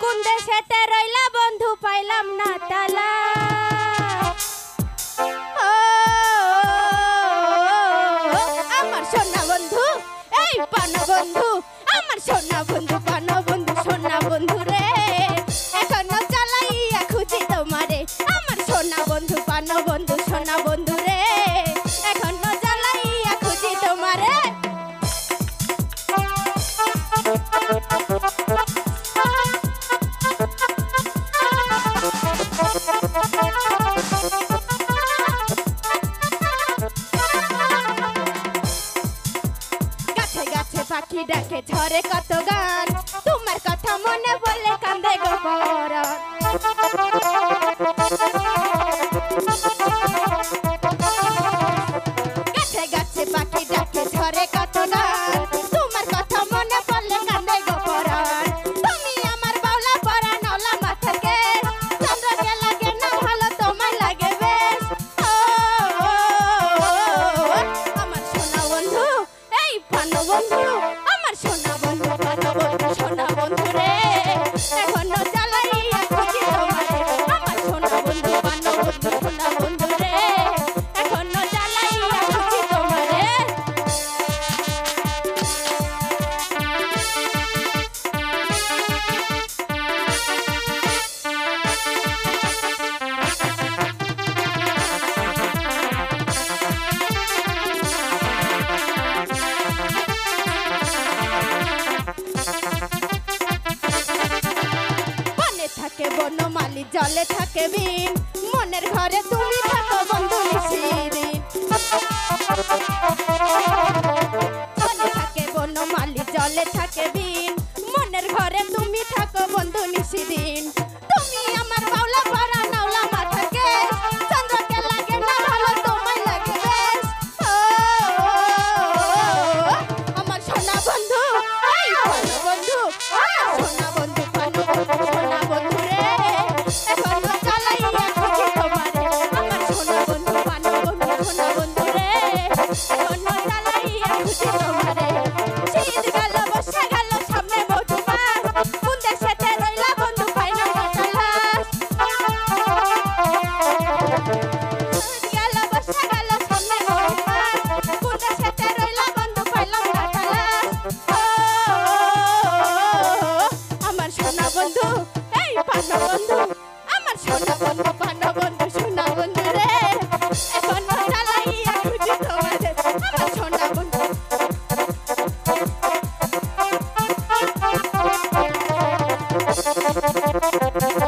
কোন দেশেতে রইলা বন্ধু পাইলাম না তালা। আমার সোনা বন্ধু এই পানা বন্ধু, আমার সোনা বন্ধু পানা বন্ধু সোনা বন্ধু রে, এখনো চালাইয়া খুঁজি তোমারে। আমার সোনা বন্ধু পানা বন্ধু সোনা বন্ধু রে, এখনো চালাইয়া খুঁজি তোমারে। গাছে গাছে পাখি ডাকে ঝরে কত গান, তোমার কথা মনে বলে কান্দে গো পরাণ। গাছে গাছে পাখি ডাকে ঝরে কত গান, তোমার কথা মনে পড়লে কান্দে গো পরাণ। তুমি আমার বাউলা পরাণ ওলা মাথাকে, চন্দ্রকে লাগে না ভালো তোমায় লাগে বেশ। আমার সোনা বন্ধু এই পানো বন্ধু, আমার সোনা বন্ধু পানো বন্ধু সোনা বন্ধু রে, এখনো চালাইয়া খুঁজি তোমারে। আমার সোনা বন্ধু পানো বন্ধু সোনা বন্ধু রে, এখনো চালাইয়া খুঁজি তোমারে। বনে থাকে বনমালী জলে থাকে বিন, মনের ঘরে তুমি থাকো বন্ধু নিশিদিন। বনে থাকে বনমালী জলে থাকে বিন, মনের ঘরে তুমি থাকো বন্ধু নিশিদিন। তুমি আমার বাউলা পরা নাওলা মাথাকে, চন্দ্রকে লাগে না ভালো তোমায় লাগে বেশ। আমার সোনা বন্ধু এই পানো বন্ধু, আমার সোনা বন্ধু পানো বন্ধু সোনা বন্ধু রে, এখনো চালাইয়া খুঁজি তোমারে। আমার সোনা বন্ধু পানো বন্ধু সোনা বন্ধু রে, এখনো চালাইয়া খুঁজি তোমারে। শীত গেল বর্ষা গেল সামনে মধু মাস, কোন দেশেতে রইলা বন্ধু পাইলাম না তালাশ। শীত গেল বর্ষা গেল সামনে মধু মাস, কোন দেশেতে রইলা বন্ধু পাইলাম না তালাশ। আমার সোনা বন্ধু এই পানো বন্ধু, আমার সোনা বন্ধু পানো বন্ধু সোনা বন্ধু রে, এখনো চালাইয়া খুঁজি তোমারে। আমার সোনা বন্ধু Thank you.